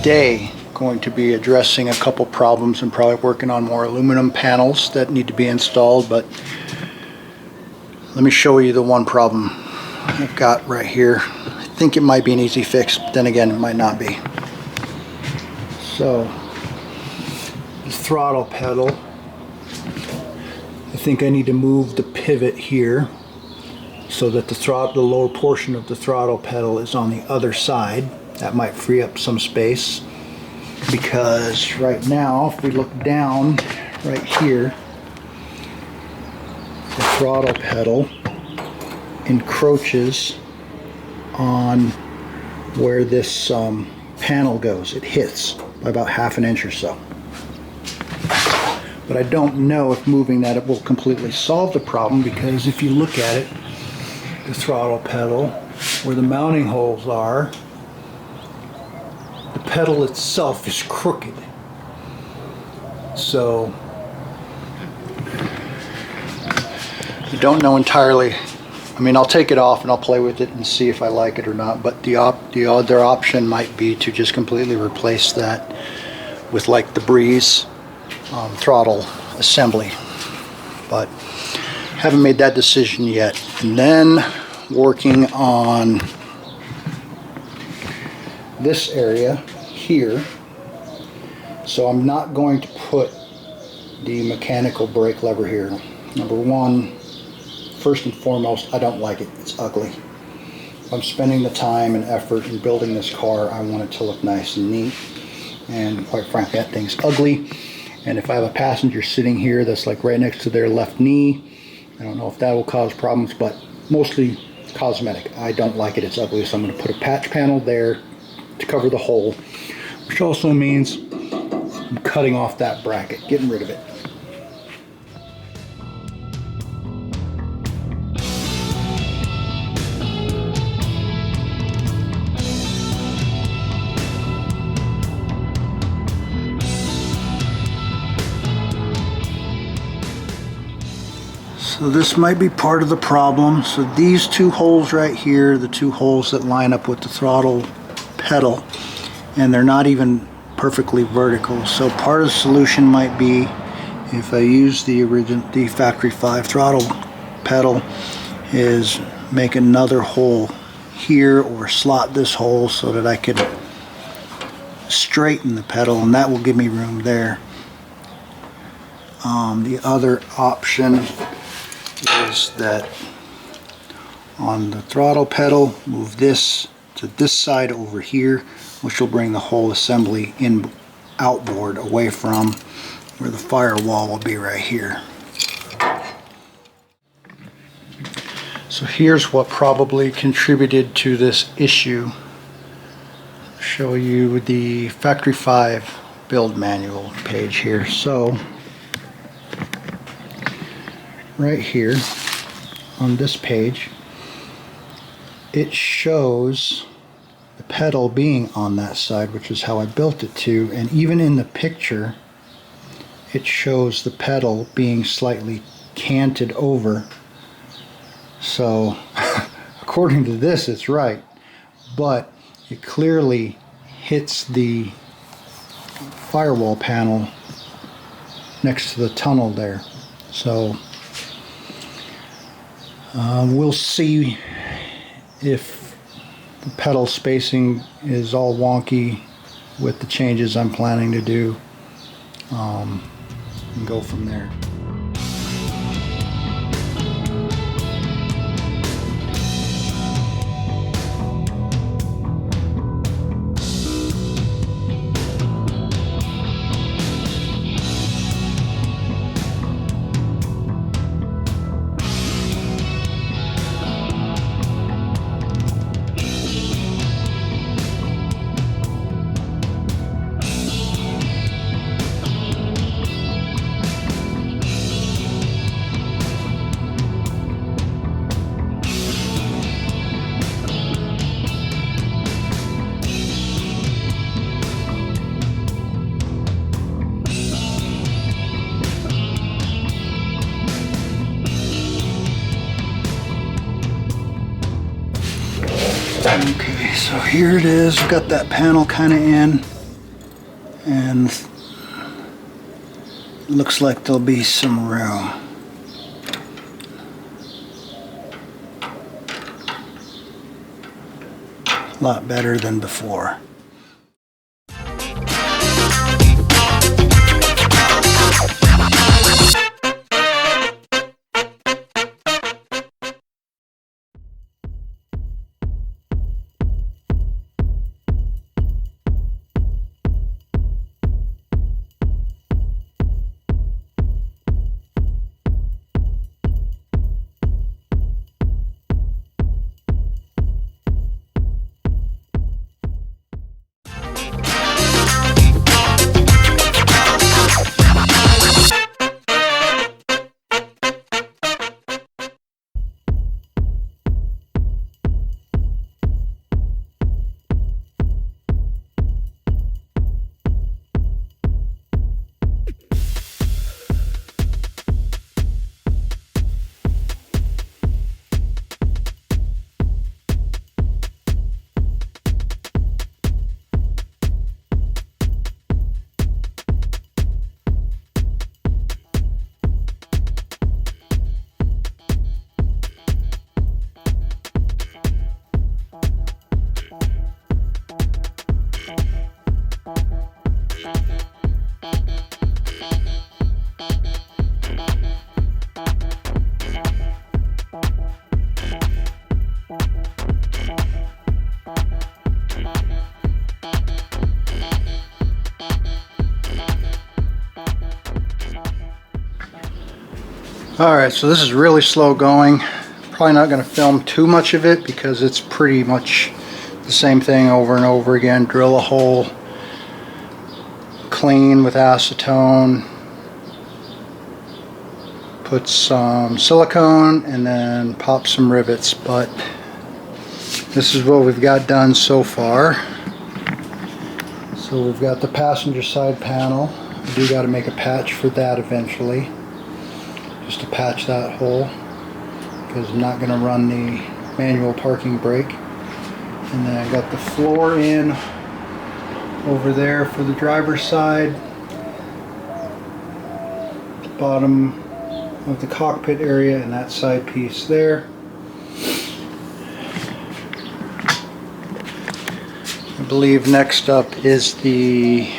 today going to be addressing a couple problems and probably working on more aluminum panels that need to be installed, but let me show you the one problem I've got right here. I think it might be an easy fix, but then again it might not be. So the throttle pedal, I think I need to move the pivot here so that the lower portion of the throttle pedal is on the other side. That might free up some space, because right now if we look down right here, the throttle pedal encroaches on where this panel goes. It hits by about ½ an inch or so. But I don't know if moving that it will completely solve the problem, because if you look at it, the throttle pedal, where the mounting holes are, the pedal itself is crooked. So I don't know entirely. I mean, I'll take it off and I'll play with it and see if I like it or not, but the other option might be to just completely replace that with like the Breeze throttle assembly, but haven't made that decision yet. And then working on this area here, so I'm not going to put the mechanical brake lever here. Number one, first and foremost, I don't like it. It's ugly. If I'm spending the time and effort in building this car, I want it to look nice and neat, and quite frankly that thing's ugly. And if I have a passenger sitting here that's like right next to their left knee, I don't know if that will cause problems, but mostly cosmetic. I don't like it. It's ugly, so I'm going to put a patch panel there to cover the hole, which also means I'm cutting off that bracket, getting rid of it. So this might be part of the problem. So these two holes right here, the two holes that line up with the throttle pedal, and they're not even perfectly vertical. So part of the solution might be if I use the factory 5 throttle pedal, is make another hole here or slot this hole so that I could straighten the pedal, and that will give me room there. The other option is that on the throttle pedal, move this to this side over here, which will bring the whole assembly in outboard away from where the firewall will be right here. So here's what probably contributed to this issue. I'll show you the factory 5 build manual page here. So right here on this page, it shows the pedal being on that side, which is how I built it to, and even in the picture it shows the pedal being slightly canted over. So according to this it's right, but it clearly hits the firewall panel next to the tunnel there. So we'll see if the pedal spacing is all wonky with the changes I'm planning to do, and go from there. Okay, so here it is. We've got that panel kind of in. And looks like there'll be some room. A lot better than before. Alright, so this is really slow going. Probably not going to film too much of it because it's pretty much the same thing over and over again. Drill a hole, clean with acetone, put some silicone, and then pop some rivets. But this is what we've got done so far. So we've got the passenger side panel. We do got to make a patch for that eventually, just to patch that hole, because I'm not going to run the manual parking brake. And then I got the floor in over there for the driver's side, the bottom of the cockpit area, and that side piece there. I believe next up is the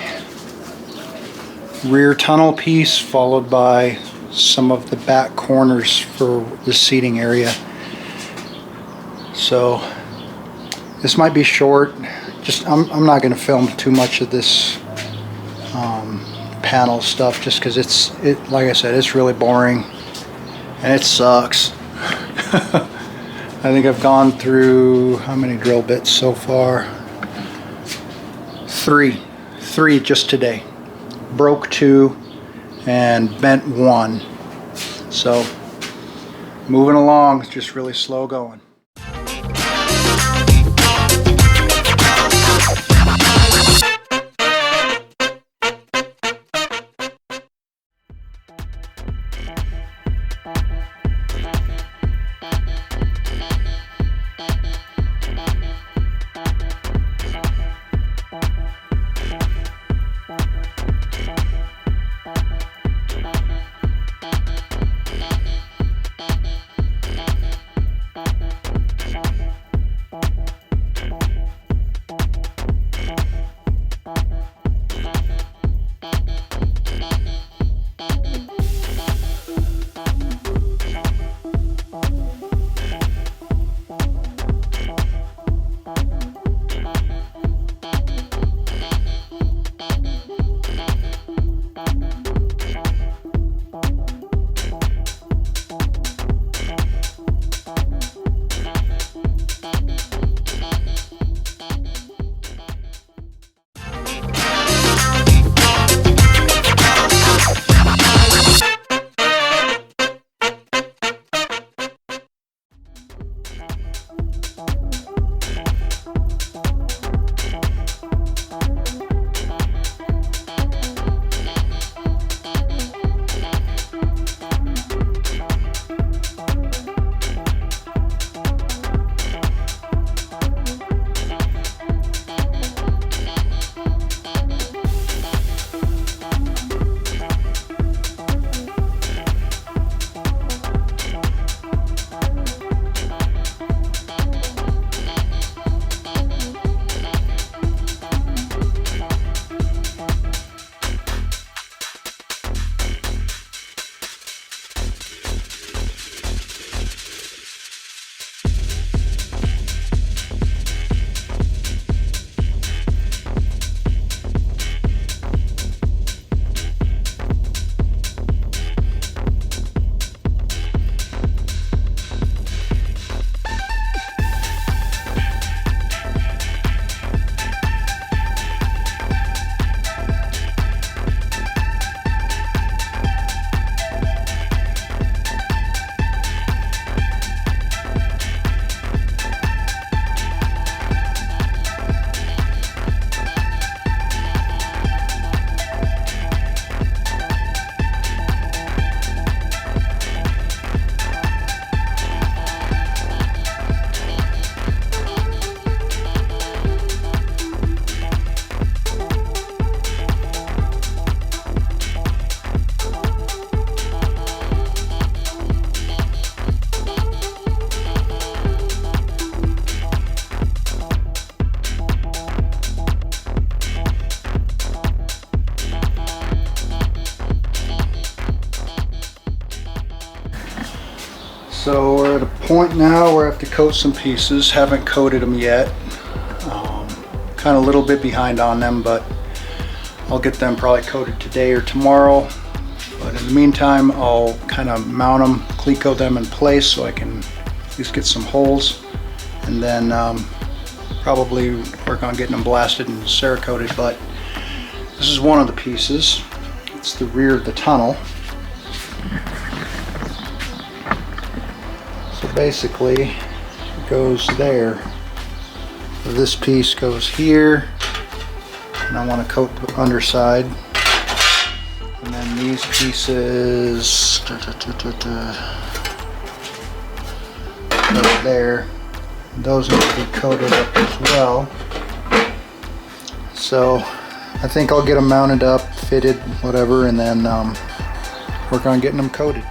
rear tunnel piece, followed by some of the back corners for the seating area. So this might be short. I'm not going to film too much of this panel stuff, just because like I said, it's really boring and it sucks. I think I've gone through how many drill bits so far? Three just today. Broke 2 and bent 1. So moving along, it's just really slow going. So we're at a point now where I have to coat some pieces. Haven't coated them yet. Kind of a little bit behind on them, but I'll get them probably coated today or tomorrow. But in the meantime, I'll kind of mount them, cleco them in place so I can at least get some holes, and then probably work on getting them blasted and Cerakoted. But this is one of the pieces. It's the rear of the tunnel. So basically, it goes there. This piece goes here, and I want to coat the underside. And then these pieces right there, those need to be coated up as well. So I think I'll get them mounted up, fitted, whatever, and then work on getting them coated.